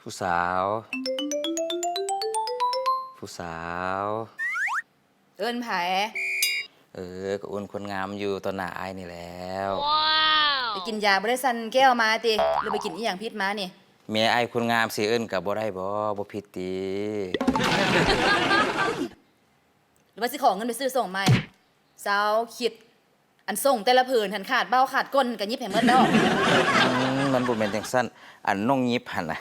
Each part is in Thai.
ผู้สาวผู้สาวเอิ้นไผก็อ้วนคนงามอยู่ตอนหน้าอายนี่แล้วไปกินยาบ่ได้สั่นแก้วมาติหรือไปกินอีหยังพิษมานี่เมียอายคนงามสิเอิ้นกับบ่ได้บ่ผิดติ หรือว่าสิขอเงินไปซื้อส่งใหม่สาวคิดอันส่งแต่ละผืนหันขาดเบ้าขาดก้นก็ยิบให้หมดแล้ว มันบ่แม่นจังซั่นอันน้องยิบหั่นน่ะ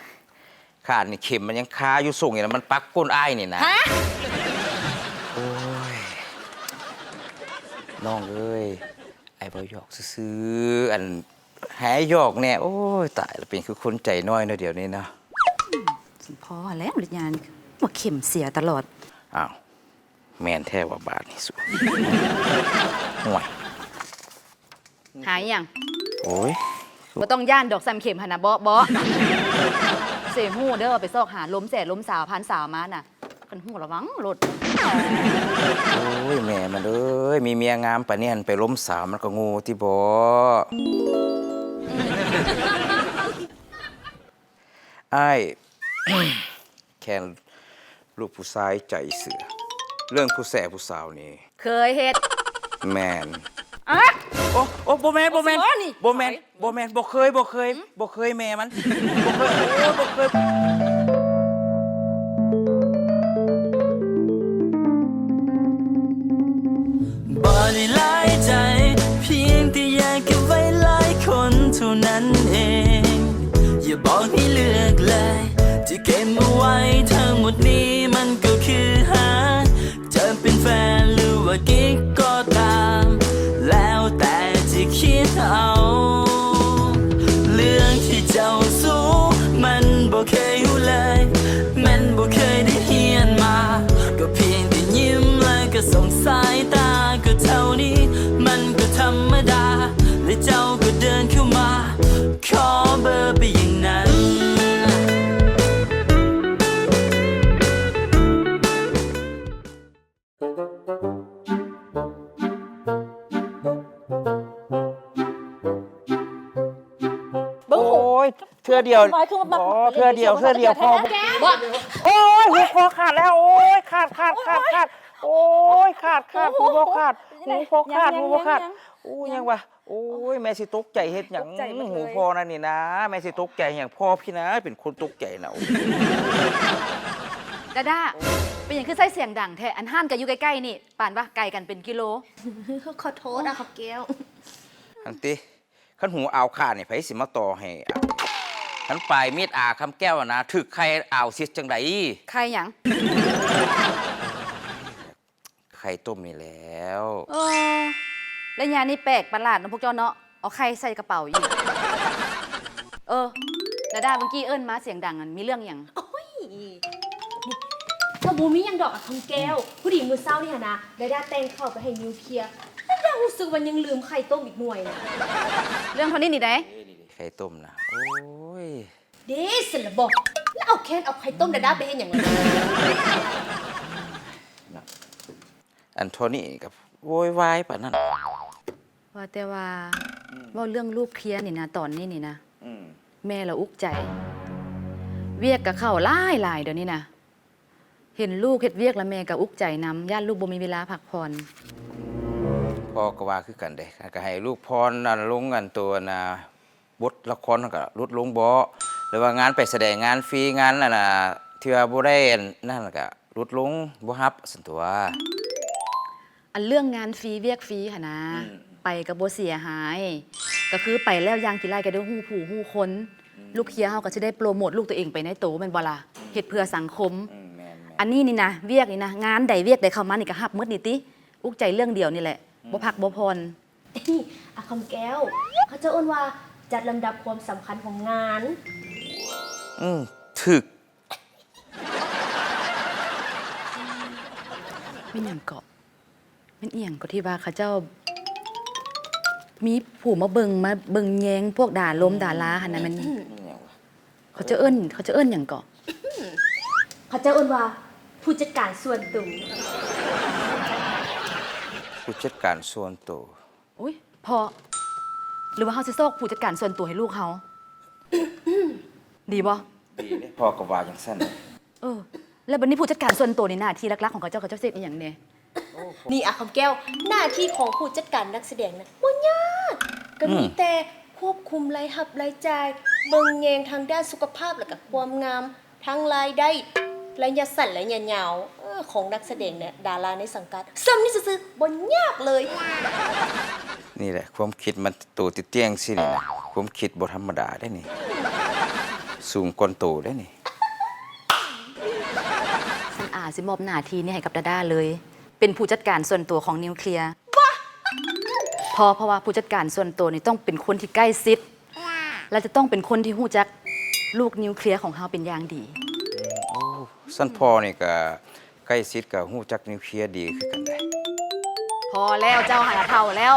ขาดนี่เข็มมันยังคาอยู่ส่งอยู่นะมันปักก้นอายนี่นะ ฮะ โอ้ยน้องเอ้ยไอ้บ่หยอกซื่อๆอันหายหยอกแน่โอ้ยตายแล้วเป็นคือคนใจน้อยเนาะเดี๋ยวนี้เนาะ พอแล้วฤทธิ์ยานว่าเข็มเสียตลอดอ้าวแม่นแท้ว่าบาดนี่สุห่วย หายยังโอ้ยบ่ต้องย่านดอกซ้ำเข็มหั่นน่ะบ่เสฮู้เด้อไปซอกหาล้มแสล้มสาวพันสาวมาน่ะกันฮู้ระวังรถโอ้ยแม่มันเอ้ยมีเมียงามปานนี้หันไปล้มสาวมันก็โง่ที่บ่อ้าย แค่ลูกผู้ชายใจเสือเรื่องผู้แสผู้สาวนี่ เคยเฮ็ดแม่นอะ โอ้บ่แม่นบ่แม่น บ่นี่ บ่แม่นบ่เคยแม่มันบ่เคยโอ้บ่เคยบ่ได้หลายใจเพียงแต่อยากเก็บไว้หลายคนเท่านั้นเองอย่าบอกให้เลือกเลยที่เก็บเอาไว้ทั้งหมดนี้มันก็คือหาจะเป็นแฟนหรือว่ากิ๊กก็ตามแล้วแต่จะคิดเอาเรื่องที่เจ้าสู้มันบ่เคยอยู่เลยมันบ่เคยได้เฮียนมาก็เพียงแต่ยิ้มแล้วก็ส่งสายตาก็เท่านี้มันก็ธรรมดาและเจ้าก็เดินเข้ามาขอเบอร์ไปอย่างนั้นโอ้ยเทื่อเดียวอ๋อเทื่อเดียวพอโอ้ยหูคอขาดแล้วโอ้ยขาดโอ้ยขาดหูบ่ขาดหูคอขาดโอ้ยยังวะโอ้ยแม่สิตกใจเฮ็ดหยังหูพอนั่นนี่นะแม่สิตกใจหยังพ่อพี่นะเป็นคนตกใจนะ ดาเป็นอย่างคือใส่เสียงดังแท้อันห้านก็อยู่ใกล้ๆนี่ป่านว่าไกลกันเป็นกิโล ขอโทษนะครับแก้ว อันติขันหูอ่าวขาดนี่ไผสิมาต่อให้ขันปลายมีดอาคำแก้วนะถึกใครอ่าวสิจังได ใครหยัง ไข่ต้มนี่แล้ว แล้วยานี่แปลกประหลาดนะพวกเจ้าเนาะเอาไข่ใส่กระเป๋าอยู่ดาเมื่อกี้เอิ้นมาเสียงดังมีเรื่องหยัง โอ้ยนี่ถ้าบูมียังดอกอะคำแก้ว ผู้ดีมือเศร้านี่หะนะได้แต่งเข้าไปให้นิวเคลียร์แล้วยังรู้สึกว่ายังลืมไข่ต้มอีกหน่วยนะ เรื่องเท่านี้นี่ได้ ไข่ต้มนะโอ้ย เด้สิละบอกแล้วเอาแค่เอาไข่ต้มดาไปให้อย่างไร อันโทนี่กับโวยวายป่ะนั่น ว่าแต่ว่าเรื่องรูปเคลียร์นี่นะตอนนี้นี่นะแม่เราอุกใจ เวียกกับเข้าหลายเดี๋ยวนี้นะเห็นลูกเฮ็ดเวียกแล้วแม่ก็อุกใจนำย่านลูกบ่มีเวลาพักผ่อน พ่อก็ว่าคือกันเด้ก็ให้ลูกพรนั่นลงกันตัวนะบทละครก็ลดลงบ่หรือว่างานไปแสดงงานฟรีงานนั่นน่ะที่ว่าบ่ได้นั่นก็ลดลงบ่รับซั่นตัว อันเรื่องงานฟรีเวียกฟรีค่ะนะไปกับบ่เสียหายก็คือไปแล้วยางกี่ไร่ก็ได้ฮู้ผู้ฮู้คนลูกเคลียร์เฮาก็จะได้โปรโมทลูกตัวเองไปในโตแม่นบ่ล่ะเฮ็ดเพื่อสังคมอันนี้นี่นะเวียกนี่นะงานใดเวียกใดเข้ามานี่ก็ฮับหมดนี่ติอุกใจเรื่องเดียวนี่แหละบ่พักบ่พร นี่อะคำแก้ว เขาจะอ้วนว่าจัดลำดับความสำคัญของงาน ถึก ไม่หยังเกาะมันเอียงก็ที่ว่าเขาเจ้า มีผู้มาเบิ่งแยงพวกด่าล้มด่าล้าหั่นน่ะมันเขาจะเอิ้นหยังเกาะ เขาจะอ้วนว่าผู้จัดการส่วนตัว ผู้จัดการส่วนตัว อุ้ยพอหรือว่าเขาสิซอกผู้จัดการส่วนตัวให้ลูกเขา ดีบ่ ดีเด้พ่อก็ว่าจังซั่น แล้วบัดนี้ผู้จัดการส่วนตัวในหน้าที่หลักๆของเขาเจ้าเสร็จอีหยังเนี่ย นี่อะคำแก้วหน้าที่ของผู้จัดการนักแสดงนะบ่ยากก็มีแต่ควบคุมรายรับรายจ่ายเบิ่งแยงทางด้านสุขภาพแล้วก็ความงามทั้งรายได้ระยะสั้นและระยะยาวของนักแสดงเนี่ยดาราในสังกัดซ้ำนี่ซื่อๆบ่ยากเลย นี่แหละความคิดมันโตติเตียงสินี่นะความคิดบ่ธรรมดาได้นี่ สูงกว่าโตได้นี่ ฉันอาสิมอบหน้าที่นี้ให้กับดาด้าเลย เป็นผู้จัดการส่วนตัวของนิวเคลียร์เพราะว่าผู้จัดการส่วนตัวนี่ต้องเป็นคนที่ใกล้ชิดและจะต้องเป็นคนที่รู้จักลูกนิวเคลียร์ของเฮาเป็นอย่างดี โอ้สั้นพ่อนี่ก็ใกล้ชิดกับฮู้จักนิวเคลียร์ดีคือกันได้ พอแล้วเจ้าหาเท่าแล้ว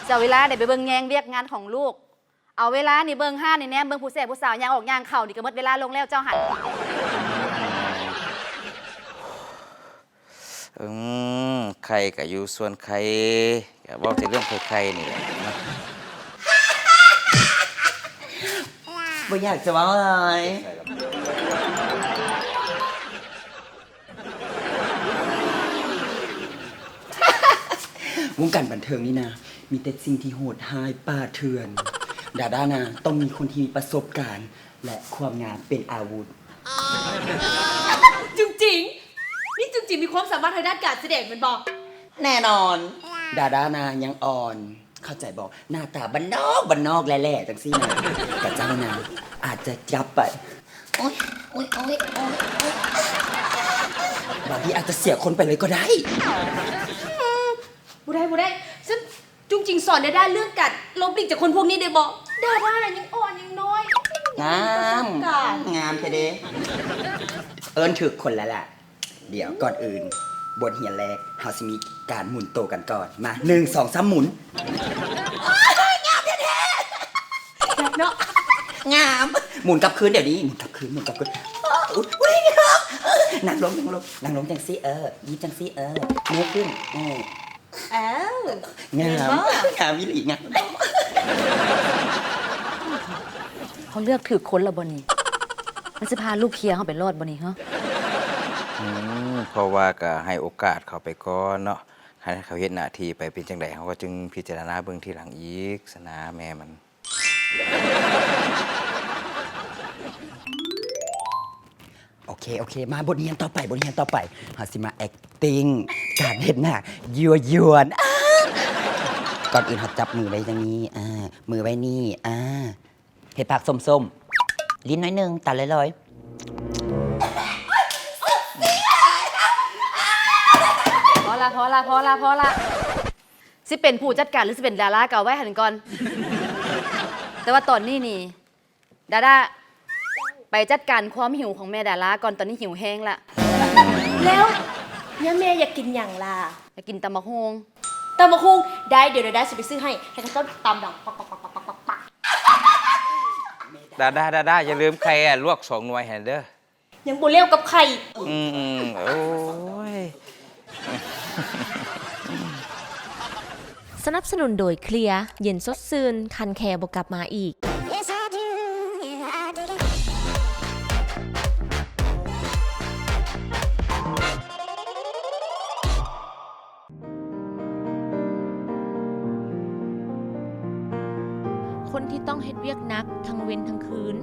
เจ้าเวลาได้ไปเบิ่งแยงเวียกงานของลูก เอาเวลานี่เบิ่งห้านี่แนมเบิ่งผู้แสบผู้สาวย่างออกย่างเข้านี่ก็หมดเวลาลงแล้วเจ้าหัน ใครก็อยู่ส่วนใครก็เว้าแต่เรื่องใครๆนี่แหละนะ บ่อยากจะเว้าอะไรวงการบันเทิงนี่นะ มีแต่สิ่งที่โหดร้ายป่าเถื่อน ดาด้านะต้องมีคนที่มีประสบการณ์ และความงามเป็นอาวุธ จริงๆนี่จริงๆมีความสามารถทางด้านการแสดงมันบอก แน่นอน ดาด้านะยังอ่อน เข้าใจบอกหน้าตาบ้านนอกแหล่ๆจังซี่นะแต่เจ้านะอาจจะจับไป โอ๊ยบางทีอาจจะเสียคนไปเลยก็ได้ บ่ได้ฉันจุงจริงสอนได้ด้านเรื่องการลบหลีกจากคนพวกนี้ได้บอกดาราน่ะยังอ่อนยังน้อย งาม ประสบการณ์ งามเทเดเอิญถึกคนแล้วล่ะ เดี๋ยวก่อนอื่น บทเหียนแรกเฮาสิมีการหมุนโตกันก่อน มา 1 2 3 หมุน เนาะ งาม หมุนกลับคืนเดี๋ยวนี้ หมุนกลับคืนอุ้ยงามนั่งลงจังซี่ยิ้มจังซี่เนื้อขึ้นอ้าว งามวิลีงาม เขาเลือกถือคนละบ่นี่มันสิพาลูกเคลียร์เขาไปรอดบ่นี่ฮะ เพราะว่าก็ให้โอกาสเขาไปก่อนเนาะให้เขาเฮ็ดหน้าที่ไปเป็นจังไดเขาก็จึงพิจารณาเบิ่งทีหลังอีกสนะแม่มัน โอเค มาบทเรียนต่อไปเฮาสิมา acting การเห็นหน้ายั่วยวนก่อนอื่นเฮาจับมือไว้อย่างนี้มือไว้นี่เห็ดปากส้มๆลิ้นน้อยหนึงตัดลอย พอละสิเป็นผู้จัดการหรือสิเป็นดาราเก่าไว้หันก่อน แต่ว่าตอนนี้นี่ดาด้าไปจัดการความหิวของแม่ดาราก่อนตอนนี้หิวแห้งละ แล้วเนี่ยแม่อยากกินอย่างล่ะ จะกินตำบักฮง ตำบักหุ่งได้เดี๋ยวได้จะไปซื้อให้เขาต้องตำดังปัก ดาอย่าลืมใครลวก2หน่วยให้เด้อ ยังบ่เลี้ยวกับไข่ โอ้ย สนับสนุนโดยเคลียร์เย็นสดซื่นคันแคร์บกลับมาอีก คนที่ต้องเฮ็ดเวียกนักทั้งเว้นทั้งคืน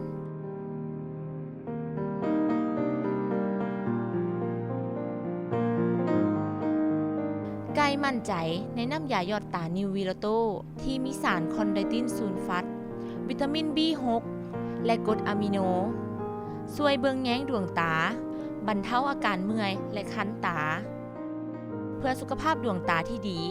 ไกลมั่นใจในน้ำยาหยอดตานิววีโรโตที่มีสารคอนไดตินซูลฟัตวิตามิน B6 และกรดอะมิโนช่วยเบิงแย้งดวงตาบรรเทาอาการเมื่อยและคันตา เพื่อสุขภาพดวงตาที่ดี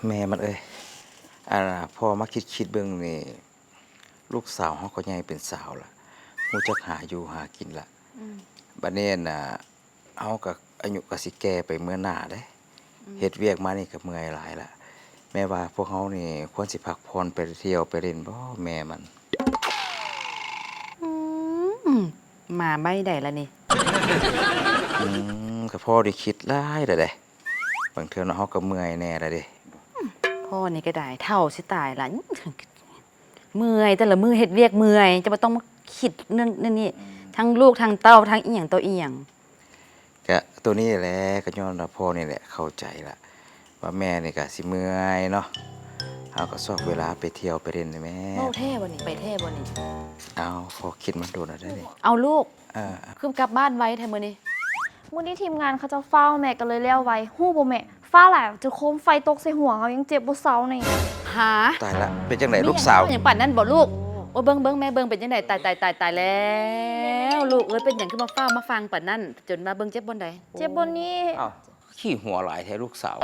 แม่มันพ่อมาคิดเบิ่งนี่ลูกสาวเขาก็ใหญ่เป็นสาวละฮู้จักหาอยู่หากินละบัดนี้น่ะเฮาก็อายุก็สิแก่ไปเมื่อหน้าเด้เฮ็ดเวียกมานี่ก็เมื่อยหลายละแม่ว่าพวกเฮานี่ควรสิพักผ่อนไปเที่ยวไปเล่นบ่แม่มัน มาไม่ได้ละนี่ ก็พ่อได้คิดหลายเด้อเด้บางเทื่อเนาะเฮาก็เมื่อยแน่ละเด้ พ่อนี่ก็ได้เท่าสิตายละเมื่อยแต่ละมือเฮ็ดเวียกเมื่อยจะมาต้องมาคิดเรื่องนี่ทั้งลูกทั้งเต้าทั้งอีหยังตัวอีหยัง ก็ตัวนี้แหละก็ย้อนว่าพ่อนี่แหละเข้าใจละว่าแม่นี่ก็สิเมื่อยเนาะเฮาก็ซอกเวลาไปเที่ยวไปเล่นได้แม่ เว้าแท้บ่นี่ไปแท้บ่นี่ เอาพอคิดมันโดนอะไรนี่ เอาลูก อ่า คือกลับบ้านไว้แท้มื้อนี้ มื้อนี้ทีมงานเขาจะเฝ้าแม่ก็เลยเลี้ยวไว้ฮู้บ่แม่ฟ้าหลายจะโคมไฟตกใส่หัวเขายังเจ็บบ่เซานี่ หา ตายละเป็นจังไดลูกสาว อย่างป่านนั้นบ่ลูกโอ้ยเบิ่งแม่เบิ่งเป็นจังไดตายแล้วลูกเอ้ยเป็นหยังขึ้นมาเฝ้ามาฟังป่านนั้นจนมาเบิ่งเจ็บบนใด เจ็บบนนี้ อ้าวขี้หัวหลายแท้ลูกสาว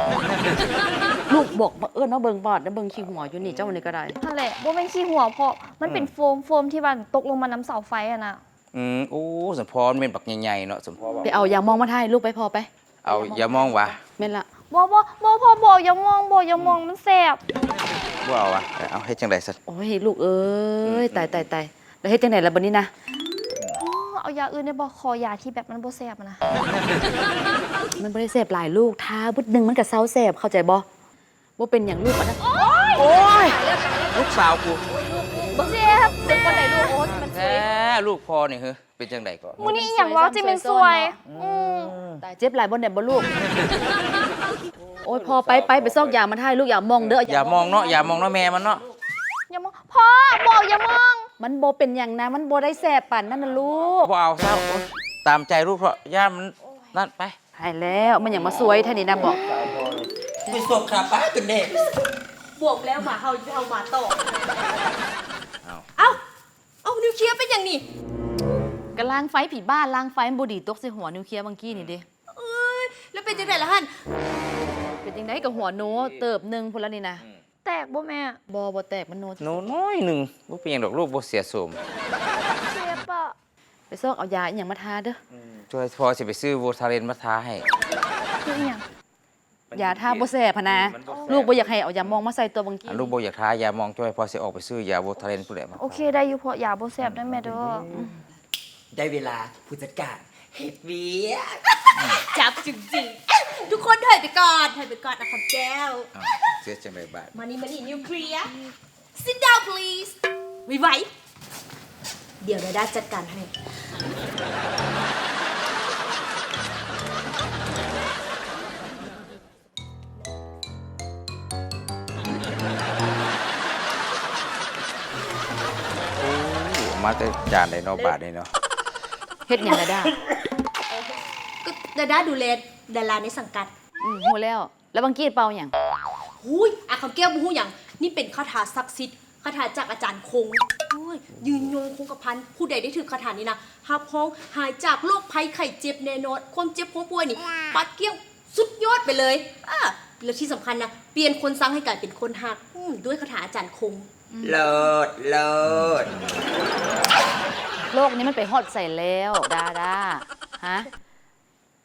ลูกบอกมาเนาะเบิ่งบอดแล้วเบิ่งขี้หัวอยู่นี่เจ้านี่ก็ได้ นั่นแหละบ่แม่นขี้หัวเพราะมันเป็นโฟมที่มันตกลงมาน้ำเสาไฟอะน่ะ โอ้สมพรเป็นบักใหญ่ๆเนาะสมพร ไปเอายามองมาถ่ายลูกไปพอไป เอาอย่ามองวะ แม่นละ บ่พ่อบ่อย่ามองมันแสบ บ่เอาวะเอาให้จังไดซะ โอ้ยลูกเอ้ยตายแล้วเฮ็ดจังได๋ล่ะบัดนี้นะ อ๋อเอายาอื่นได้บ่ขอยาที่แบบมันบ่แสบอะนะ มันบ่ได้แสบหลายลูกทาบึดหนึงมันก็เซาแสบเข้าใจบ่บ่เป็นหยังลูกอันนั้น โอ้ยลูกสาวกู บ่แสบเจ็บบ่ได้ลูกโอ๊ยมัน แท้ลูกพ่อนี่เฮ้ยเป็นจังไดก่อน มื้อนี้อีหยังวะจิเป็นสวยตายเจ็บหลายบ่ได้บ่ลูกโอ้ยพอไปซอกยามาถ่ายลูกอย่ามองเด้อ อย่ามองเนาะอย่ามองเนาะแม่มันเนาะ อย่ามองพ่อบอกอย่ามอง มันบ่เป็นหยังนะมันบ่ได้แสบปานนั้นน่ะลูก บ่เอาซะโอ๊ยตามใจลูกเพราะย่ามันนั่นไป หายแล้วมันหยังมาสวยแท้นี่นะบอก ไปส่งขาป้าจนเด็ก บวกแล้วหมาเฮาหมาต่อเอานิวเคลียร์เป็นอย่างนี้ กำลังไฟผีบ้านล้างไฟมันบ่ดีตกใส่หัวนิวเคลียร์บางกี้นี่เด้ เอ้ยแล้วเป็นจังไดล่ะฮั่น เป็นจังไดกับหัวโนเติบหนึงพุ่นละนี่นะ แตกบ่แม่ บ่แตกมันโน หนูน้อยหนึงบ่เป็นหยังดอกลูกบ่เสียโสม เจ็บอะ ไปซอกเอายาอีหยังมาทาเด้อ ช่วยพอสิไปซื้อโวทาเลนมาทาให้ คืออีหยัง ยาทาบ่แสบพะนะลูกบ่อยากให้เอายามองมาใส่ตัวบางกี้ อันลูกบ่อยากทายามองช่วยพอสิออกไปซื้อยาโวทาเลนพุ่นแหละมา โอเคได้อยู่เพราะยาบ่แสบได้แม่เด้อ ได้เวลาผู้จัดการเฮ็ดเวียก จับจริงๆทุกคนถอยไปก่อนนะคำแก้ว อ้าวเสียจังไดบาด มานี่นิวเคลียร์ sit down please ไวๆเดี๋ยวดาด้าจัดการให้ มาแต่จานไดเนาะบาดไดเนาะ เฮ็ดหยังก็ได้ ก็ดาด้าดูแลดาราในสังกัด ฮู้แล้วบางกี้เป่าหยัง หุยอาคำแก้วบูฮู้อย่างนี่เป็นคาถาศักดิ์สิทธิ์คาถาจากอาจารย์คงโอ้ยยืนยงคงกระพันผู้ใดได้ถือคาถานี้นะหับพ้องหายจากโรคภัยไข้เจ็บแน่นอนความเจ็บความป่วยนี่ปัดเกี้ยวสุดยอดไปเลยแล้วที่สำคัญนะเปลี่ยนคนซังให้กลายเป็นคนหักด้วยคาถาอาจารย์คง เลิศ โรคนี้มันไปฮอดใส่แล้วดาฮะ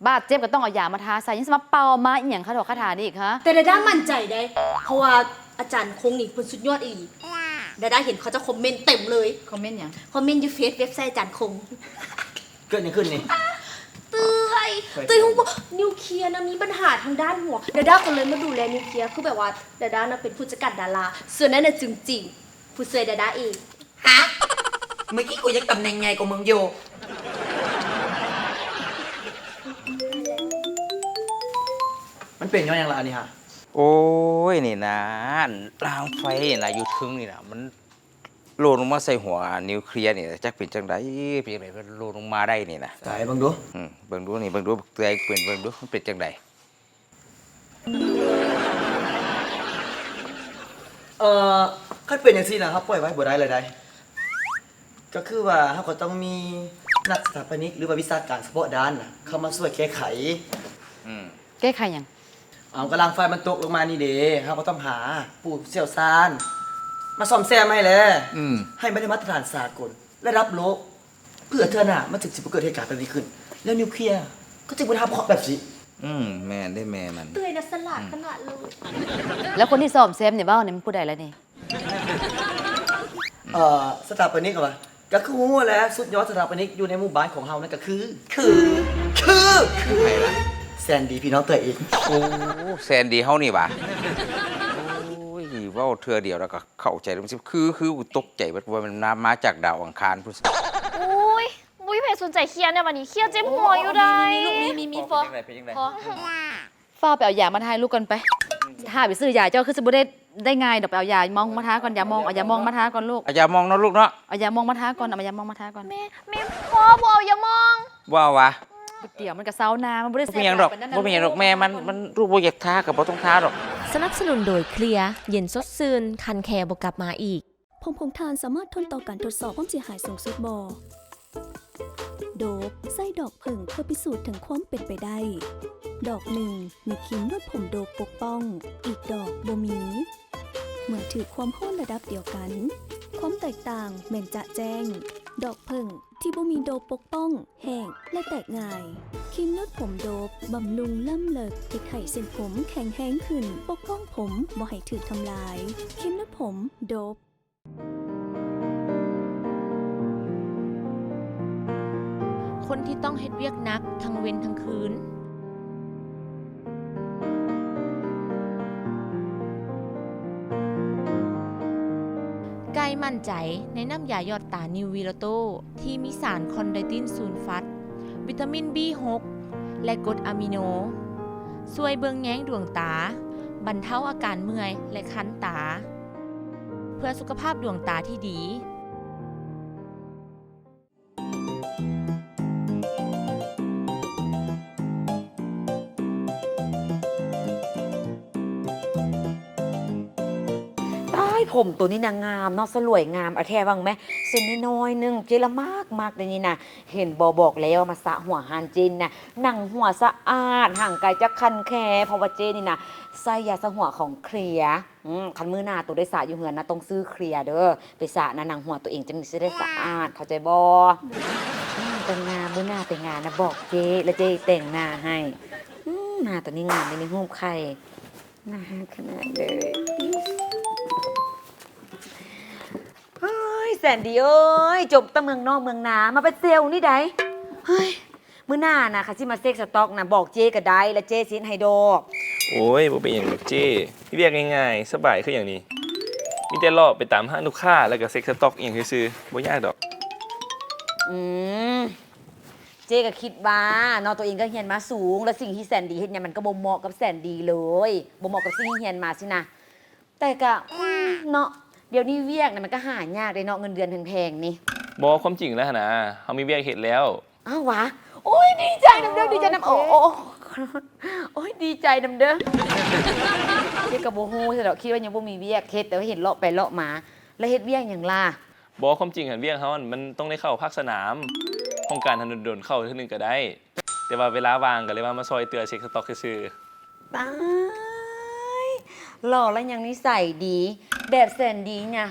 บาดเจ็บก็ต้องเอายามาทาใส่ยังสิมาเป่ามาอีหยังคาถานี่อีกฮะ แต่ดาด้ามั่นใจได้ เพราะว่าอาจารย์คงนี่เป็นสุดยอดอีหลีดาด้าเห็นเขาจะคอมเมนต์เต็มเลย คอมเมนต์หยัง คอมเมนต์อยู่เว็บไซต์อาจารย์คง เกิดยังขึ้นนี่ เตยฮู้ว่านิวเคลียร์นะมีปัญหาทางด้านหัวดาด้าก็เลยมาดูแลนิวเคลียร์คือแบบว่าดาด้านะเป็นผู้จัดการดาราส่วนนั้นน่ะจริงๆผู้ช่วยดาด้าเอง ฮะ เมื่อกี้กูยังตำแหน่งไงกับมึงอยู่ มันเป็นยังไงล่ะอันนี้ฮะ โอ้ยนี่นะรางไฟนี่นะอยู่ถึงนี่นะมันโลนลงมาใส่หัวนิวเคลียร์นี่จักเป็นจังไดเป็นจังไดมันโลนลงมาได้นี่นะ สายบังดู เบิ่งดูนี่เบิ่งดูเตยเบิ่งดูมันเป็นจังได คันเป็นอย่างซี่นะครับปล่อยไว้บ่ได้เลยได้ ก็คือว่าเขาก็ต้องมีนักสถาปนิกหรือว่าวิชาการเฉพาะด้านน่ะเข้ามาช่วยแก้ไข แก้ไขหยัง เอากำลังไฟมันตกลงมานี่เด้เขาก็ต้องหาผู้เชี่ยวชาญมาซ่อมแซมให้แหละให้มันได้มาตรฐานสากลและรับโลกเพื่อเทื่อหน้ามันถึงสิบ่เกิดเหตุการณ์แบบนี้ขึ้น แล้วนิวเคลียร์ก็จะบ่ทำเคราะห์แบบนี้ แม่ได้แม่มัน เตยนะสลัดขนาดเลย แล้วคนที่ซ่อมแซมเนี่ยเว้าเนี่ยมันผู้ใดแล้วนี่ สถาปนิกเหรอวะ ก็คือแหละสุดยอดสถาปนิกอยู่ในหมู่บ้านของเฮานั่นก็คือใครล่ะ แซนดี้พี่น้องตัวเอง โอ้แซนดี้เฮานี่หว่าโอ้ยเว้าเทื่อเดียวแล้วก็เข้าใจแล้วมันสิคือกูตกใจว่ามันมาจากดาวอังคารพุ่นสิ อุ้ยบุ้ยเพจสนใจเครียดเนี่ยวันนี้เครียดเจ็บหัวอยู่ได้ มีฟอพอฟ้าไปเอายามาทายลูกก่อนไปถ้าไปซื้อยาเจ้าคือจะบ่ได้ง่ายดอกไปเอายามองมาทาก่อนยามองเอายามองมาทาก่อนลูก อย่ามองเนาะลูกเนาะ เอายามองมาทาก่อนเอายามองมาทาก่อน แม่พ่อบอกอย่ามอง ว่าวะ เดี๋ยวมันก็เซานามันบ่ได้ บ่มีหยังดอกบ่มีหยังดอกแม่มันลูกบ่อยากทาก็บ่ต้องทาดอก สนับสนุนโดยเคลียร์เย็นสดชื่นคันแคร์บ่กลับมาอีก ผงผงทานสามารถทนต่อการทดสอบความเสียหายสูงสุดบ่โดบไส้ดอกผึ่งเพื่อพิสูจน์ถึงความเป็นไปได้ ดอกหนึ่งมีครีมนวดผมโดบปกป้อง อีกดอกบ่มีเหมือนถือความโห้นระดับเดียวกัน ความแตกต่างแม่นจะแจ้ง ดอกผึ่งที่บ่มีโดบปกป้อง แห้งและแตกง่ายครีมนวดผมโดบบำรุงล่ำเลิกที่ไข่เส้นผมแข็งแห้งขึ้น ปกป้องผมบ่ให้ถูกทำลายครีมนวดผมโดบ คนที่ต้องเฮ็ดเวียกหนักทั้งเว้นทั้งคืนไก่มั่นใจในน้ำยาหยอดตานิววีโรโตที่มีสารคอนไดตินซูลฟัสวิตามิน B6 และกรดอะมิโนช่วยเบิงแย้งดวงตาบรรเทาอาการเมื่อยและคันตา เพื่อสุขภาพดวงตาที่ดี ผมตัวนี้นางงามเนาะสลวยงามเอาแท้บ้างไหมเส้นน้อยๆนึงเจละมากเลยนี่นะเห็นบอกแล้วมาสระหัวหานเจนนะหนังหัวสะอาดห่างไกลจากคันแคเพราะว่าเจนี่นะใส่ยาสระหัวของเคลียคันมือหน้าตัวได้สระอยู่เหือนนะต้องซื้อเคลียเด้อไปสระนะหนังหัวตัวเองจะได้สะอาดเข้าใจบ่แต่งงานมือหน้าแต่งงานนะบอกเจแล้วเจแต่งหน้าให้หน้าตัวนี้งามในรูปใครน่าขนาดเลยแสนดีเอ้ยจบตะเมืองนอกเมืองนามาเป็นเซลล์นี่ได้เฮ้ยมื้อหน้านะค่ะที่มาเซ็กสต็อกนะบอกเจก็ได้และเจสินไฮโดก โอ้ยบ่เป็นอย่างเจ้เรียกง่ายๆสบายคืออย่างนี้มีแต่รอไปตามห้างลูกค้าแล้วก็เซ็กสต็อกอย่างซื่อๆบ่ยากดอก เจก็คิดว่าเนาะตัวเองก็เฮียนมาสูงแล้วสิ่งที่แสนดีเฮ็ดเนี่ยมันก็บ่เหมาะกับแสนดีเลยบ่เหมาะกับสิ่งที่เฮียนมาสินะแต่ก็เนาะเดี๋ยวนี้เวียกเนี่ยมันก็หายากเลยเนาะเงินเดือนแพงๆนี่ บ่ความจริงแล้วนะเฮามีเวียกเฮ็ดแล้ว อ้าววะโอ้ยดีใจนำเด้อดีใจนำโอ้ยดีใจนำเด้อเฮ็ดกับบ่ฮู้ซะดอกคิดว่ายังบ่มีเวียกเฮ็ดแต่ว่าเห็นเลาะไปเลาะมาแล้วเฮ็ดเวียกหยังล่ะ บ่ความจริงหันเวียกเฮามันต้องได้เข้าภาคสนามโครงการทันโดนๆเข้าเทื่อนึงก็ได้ แต่ว่าเวลาว่างก็เลยว่ามาซอยเตือเช็คสต็อกซื่อ ตายหล่อแล้วยังนิสัยดีแบบแสนดีเนี่ย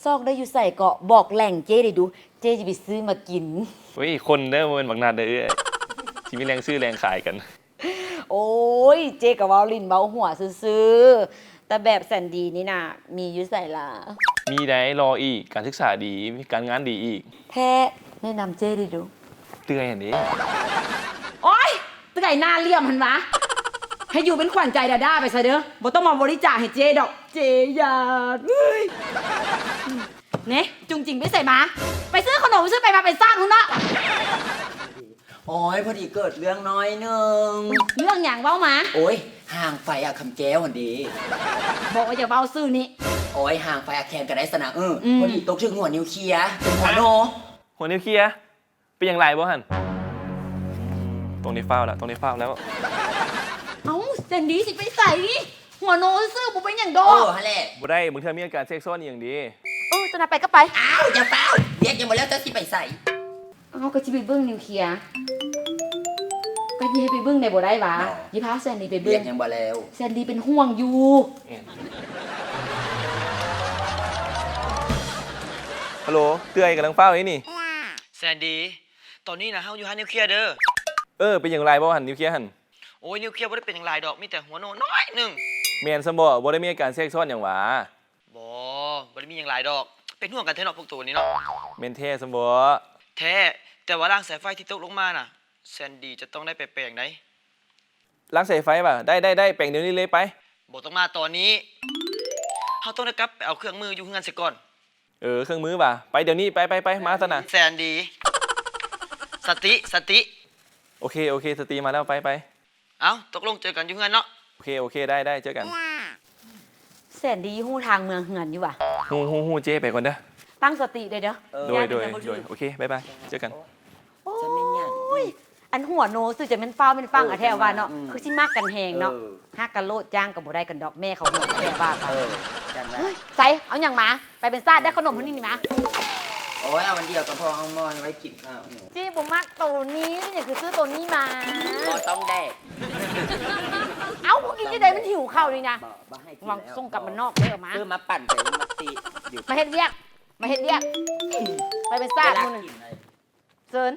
ซอกได้อยู่ใส่เกาะบอกแหล่งเจ๊ได้ดูเจ๊จะไปซื้อมากิน ๆเฮ้ยคนเด้อบ่แม่นบักนาดเด้อที่มีแรงซื้อแรงขายกัน โอ้ยเจ๊กับเว้าลิ้นเว้าหัวซื้อๆแต่แบบแสนดีนี่น่ะมีอยู่ใส่ละ มีได้รออีกการศึกษาดีมีการงานดีอีก แท้แนะนำเจ๊ได้ดู เตือนอย่างนี้ โอ๊ยตะไก่หน้าเลี่ยมหันวะให้อยู่เป็นขวัญใจดาด้าไปซะเด้อบ่ต้องมาบริจาคให้เจ๊ดอกเจ๊อยากเฮ้ยเนี่ยจุงจริงไม่ใส่มาไปซื้อขนมซื้อไปมาไปสร้างคุณเนาะ โอ้ยพอดีเกิดเรื่องน้อยหนึง เรื่องอย่างเว้ามา โอ้ยห่างไฟอะคำแก้วหันดี บอกว่าจะเว้าซื้อนี่ โอ้ยห่างไฟอะแคนกันได้สนะพอดีตกถึงหัวนิวเคลียร์เป็นหัวโน หัวนิวเคลียร์เป็นอย่างไรบ่หั่นตรงนี้ฟ้าวแล้วตรงนี้ฟ้าวแล้ว เอ้าเซนดีสิไปใส่ดิหัวโนซื้อบ่เป็นอย่างดอก ฮะแหละ บ่ได้มึงเธอมีอาการเซ็กซ์ซ้อนอย่างดี จะนับไปก็ไป อ้าวอย่าเฝ้าเรียกยังหมดแล้วจะสิไปใส่ เอาก็จะไปเบิ้งนิวเคลียร์ก็ยี่ให้ไปเบิ้งในบ่ได้หวะยี่พาแซนดีไป เรี เบิ้ ย ง กยังบ่แล้ว แซนดีเป็นห่วงอยู่ ฮัลโหลเตื้อยกำลังเฝ้าไอ้นี่ แซนดี้ตอนนี้นะเฮาอยู่ฮันนิวเคลียร์เด้อ เป็นอย่างไรบ่หันนิวเคลียร์หัน โอ้ยนิวเคลียร์บ่ได้เป็นอย่างไรดอกมีแต่หัวโนน้อยหนึง แมนซัมบ่บ่ได้มีอาการเซ็กซ์ซ้อนอย่างหวา บ่ได้มีอย่างไรดอก ไป เป็นห่วงกันแท้เนาะพวกตัวนี้เนาะ เมนเทสมบ่ แท้แต่ว่าร่างสายไฟที่ตกลงมาน่ะแซนดี้จะต้องได้ไปแปลงไหน ล้างสายไฟป่ะได้แปลงเดี๋ยวนี้เลยไป บ่ต้องมาตอนนี้เฮาต้องได้กลับไปเอาเครื่องมืออยู่เฮือนเสียก่อน เครื่องมือป่ะไปเดี๋ยวนี้ไปมาซะนะ แซนดี้สติ โอเคสตรีมาแล้วไป เอ้าตกลงเจอกันอยู่เฮือนเนาะ โอเคได้เจอกัน แสนดีฮู้ทางเมืองเหือนอยู่ว่ะ ฮู้เจ้ไปก่อนเด้อ ตั้งสติเด้อ โดยโอเคบ๊ายบายเจอกัน โอ้ยอันหัวโนสื่อจะเป็นฟ้าวเป็นฟังอะแท้ว่าเนาะคือสิมากกันแหงเนาะฮักกันโลดจ้างกับบ่ได้กันดอกแม่เขาบอกแท้ว่าไปใส่เอาหยังมาไปเป็นซาดได้ขนมพวกนี้นี่มา โอ้ยเอาวันเดียวก็พอเอามอนไว้กินข้าวหนู จี้บ่มักตัวนี้นี่คือซื้อตัวนี้มา บ่ต้องได้ เอ้าพวกกินที่ใดมันหิวข้าวเลยนะ บ่ให้กิน ลอง แล้ว ส่งกลับมันนอกเด้อมา มาปั่นไปมาตีอยู่ มาเฮ็ดเวียกไปเป็นซาดมื้อนึงเซิน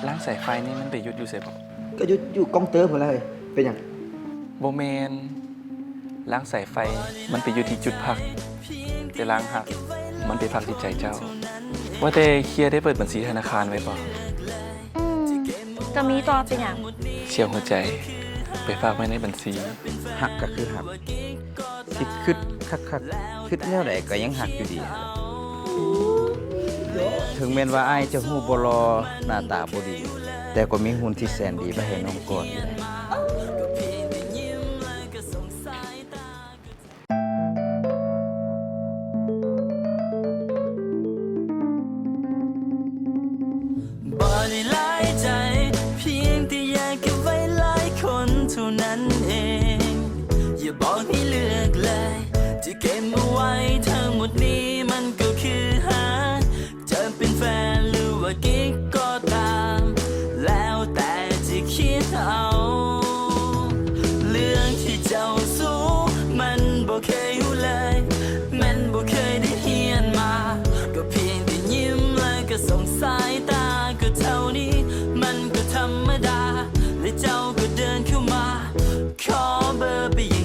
ล้างสายไฟนี่มันไปยุดอยู่เสร็จบ่ ก็อยู่กองเตอร์พุ่นเลยเป็นหยัง บ่แมนล้างสายไฟมันไปอยู่ที่จุดพักแต่ล้างหักมันไปพักที่ใจเจ้า ว่าแต่เคลียร์ได้เปิดบัญชีธนาคารไว้ป่ะ จะมีต่อเป็นอย่าง เชี่ยวหัวใจไปฝากไว้ในบัญชี หักก็คือหักสิคึดคักคึดแนวใดก็ยังหักอยู่ดี ถึงแม้นว่าอ้ายจะฮู้บ่รอหน้าตาบ่ดี แต่ก็มีหุ่นที่แสนดีไปให้น้องกอดอยู่ได้ บ่ได้หลายใจเพียงแต่อยากเก็บไว้หลายคนเท่านั้นเอง อย่าบอกให้เลือกเลยจะเก็บเอาไว้ทั้งหมดนี้มันก็คือหาจะเป็นแฟนหรือว่ากิ๊กก็ตาม แล้วแต่จะคิดเอา เรื่องที่เจ้าสู้มันบ่เคยรู้เลยมันบ่เคยได้เฮียนมา ก็เพียงแต่ยิ้มแล้วก็ส่งสายตาก็เท่านี้มันก็ธรรมดาและเจ้าก็เดินเข้ามาขอเบอร์ไปอย่าง